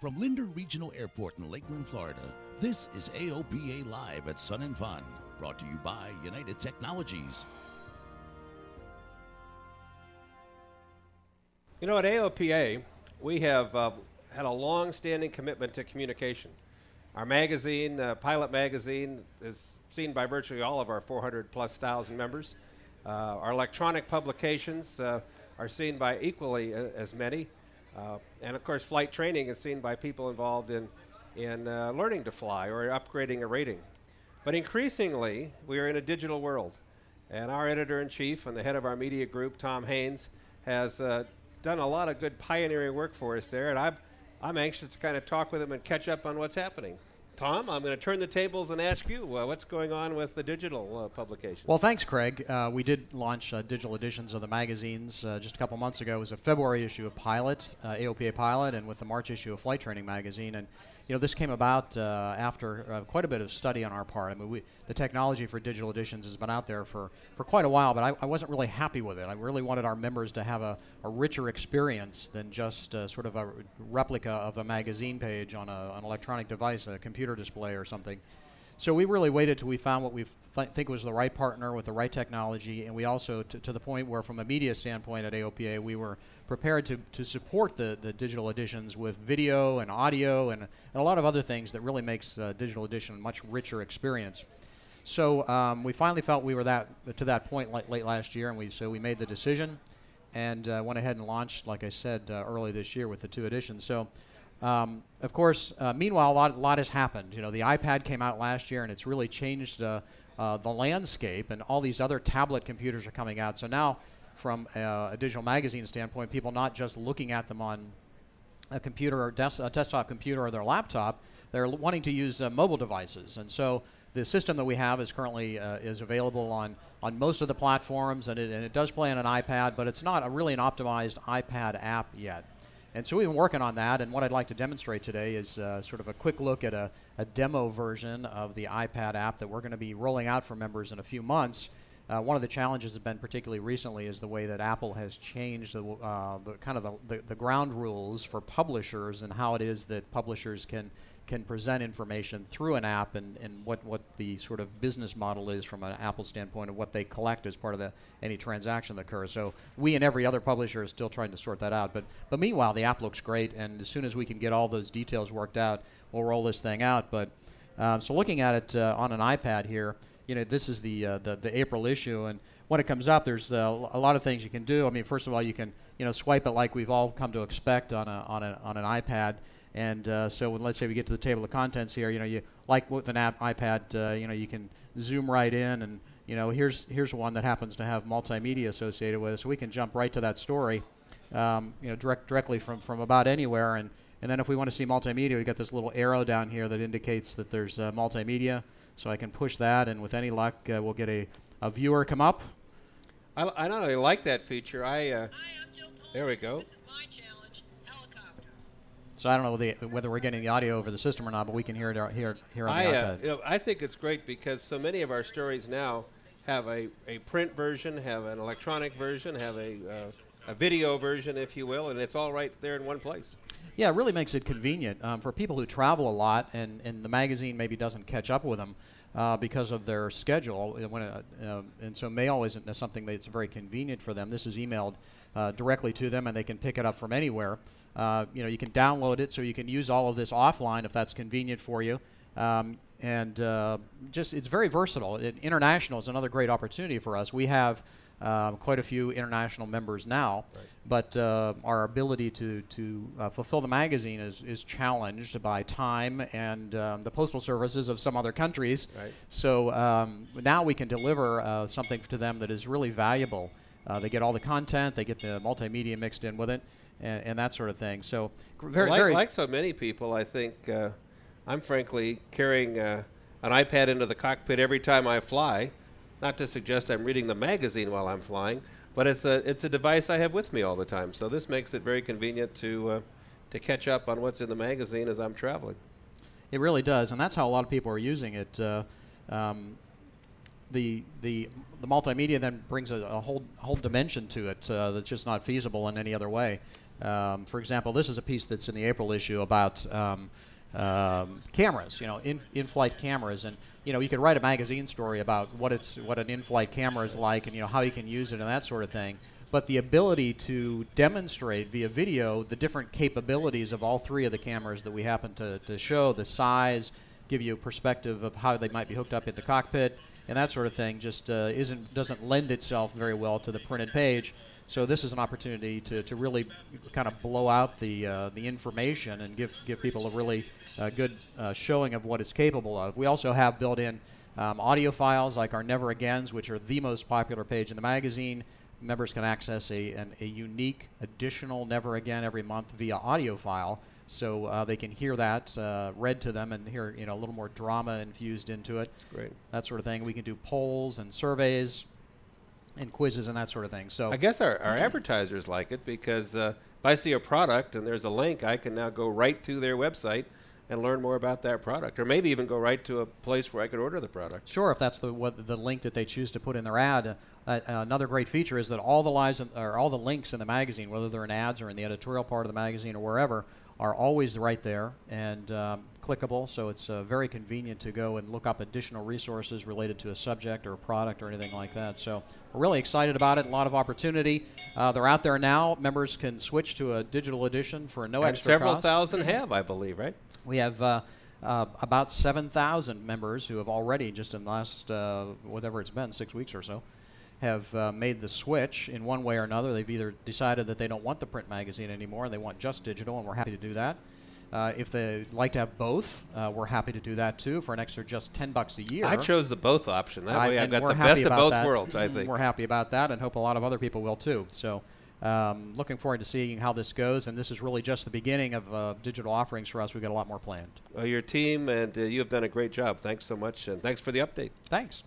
From Linder Regional Airport in Lakeland, Florida, this is AOPA Live at Sun and Fun, brought to you by United Technologies. You know, at AOPA, we have had a long-standing commitment to communication. Our magazine, Pilot magazine, is seen by virtually all of our 400,000+ members. Our electronic publications are seen by equally as many. And of course, flight training is seen by people involved in learning to fly or upgrading a rating. But increasingly, we are in a digital world. And our editor-in-chief and the head of our media group, Tom Haynes, has done a lot of good pioneering work for us there. And I'm anxious to kind of talk with him and catch up on what's happening. Tom, I'm going to turn the tables and ask you what's going on with the digital publication. Well, thanks, Craig. We did launch digital editions of the magazines just a couple months ago. It was a February issue of Pilot, AOPA Pilot, and with the March issue of Flight Training magazine. And you know, this came about after quite a bit of study on our part. I mean, the technology for digital editions has been out there for quite a while, but I wasn't really happy with it. I really wanted our members to have a richer experience than just sort of a replica of a magazine page on an electronic device, a computer display or something. So we really waited till we found what we think was the right partner with the right technology, and we also, to the point where from a media standpoint at AOPA, we were prepared to support the digital editions with video and audio and a lot of other things that really makes digital edition a much richer experience. So we finally felt we were to that point late last year, and so we made the decision and went ahead and launched, like I said, early this year with the 2 editions. So of course, meanwhile, a lot has happened. You know, the iPad came out last year, and it's really changed the landscape, and all these other tablet computers are coming out. So now, from a digital magazine standpoint, people not just looking at them on a computer or a desktop computer or their laptop, they're wanting to use mobile devices. And so the system that we have is currently is available on most of the platforms, and it does play on an iPad, but it's not really an optimized iPad app yet. And so we've been working on that, and what I'd like to demonstrate today is sort of a quick look at a demo version of the iPad app that we're going to be rolling out for members in a few months. One of the challenges has been particularly recently is the way that Apple has changed the ground rules for publishers and how it is that publishers can present information through an app, and what the sort of business model is from an Apple standpoint of what they collect as part of any transaction that occurs. So we and every other publisher is still trying to sort that out. But meanwhile, the app looks great, and as soon as we can get all those details worked out, we'll roll this thing out. But so looking at it on an iPad here, you know, this is the April issue, and when it comes up, there's a lot of things you can do. I mean, first of all, you can swipe it like we've all come to expect on an iPad. And so when, let's say we get to the table of contents here, you like with an iPad, you can zoom right in, and here's one that happens to have multimedia associated with it, so we can jump right to that story, directly from about anywhere. And then if we want to see multimedia, we got this little arrow down here that indicates that there's multimedia. So I can push that, and with any luck, we'll get a viewer come up. I not only like that feature. Hi, I'm Jill Tolman. There we go. This is my challenge, helicopters. So I don't know whether we're getting the audio over the system or not, but we can hear it on the iPad. I think it's great because so many of our stories now have a print version, have an electronic version, have a video version, if you will, and it's all right there in one place. Yeah, it really makes it convenient for people who travel a lot, and the magazine maybe doesn't catch up with them because of their schedule. And so mail isn't something that's very convenient for them. This is emailed directly to them, and they can pick it up from anywhere. You can download it, so you can use all of this offline if that's convenient for you. It's very versatile. International is another great opportunity for us. We have quite a few international members now, right. But our ability to fulfill the magazine is challenged by time and the postal services of some other countries. Right. So now we can deliver something to them that is really valuable. They get all the content, they get the multimedia mixed in with it, and that sort of thing. So like so many people, I think I'm frankly carrying an iPad into the cockpit every time I fly. Not to suggest I'm reading the magazine while I'm flying, but it's a device I have with me all the time. So this makes it very convenient to catch up on what's in the magazine as I'm traveling. It really does, and that's how a lot of people are using it. The multimedia then brings a whole dimension to it that's just not feasible in any other way. For example, this is a piece that's in the April issue about cameras, in-flight cameras, and you could write a magazine story about what an in-flight camera is like, and how you can use it and that sort of thing. But the ability to demonstrate via video the different capabilities of all three of the cameras that we happen to show, the size, give you a perspective of how they might be hooked up in the cockpit, and that sort of thing, just doesn't lend itself very well to the printed page. So this is an opportunity to really kind of blow out the information and give people a really good showing of what it's capable of. We also have built in audio files like our Never Agains, which are the most popular page in the magazine. Members can access a unique additional Never Again every month via audio file, so they can hear that read to them and hear a little more drama infused into it. That's great. That sort of thing. We can do polls and surveys and quizzes and that sort of thing. So I guess our advertisers like it because if I see a product and there's a link, I can now go right to their website and learn more about that product, or maybe even go right to a place where I could order the product. Sure, if that's the link that they choose to put in their ad. Another great feature is that all the links in the magazine, whether they're in ads or in the editorial part of the magazine or wherever, are always right there and clickable, so it's very convenient to go and look up additional resources related to a subject or a product or anything like that. So we're really excited about it, a lot of opportunity. They're out there now. Members can switch to a digital edition for no extra several cost. thousand have, I believe, right? We have about 7,000 members who have already, just in the last, whatever it's been, 6 weeks or so, have made the switch in one way or another. They've either decided that they don't want the print magazine anymore and they want just digital, and we're happy to do that. If they'd like to have both, we're happy to do that too for an extra just $10 a year. I chose the both option. That way I've got we're the happy best of about both that. worlds, I think. We're happy about that and hope a lot of other people will too. So looking forward to seeing how this goes, and this is really just the beginning of digital offerings for us. We've got a lot more planned. Well, your team and you have done a great job. Thanks so much, and thanks for the update. Thanks.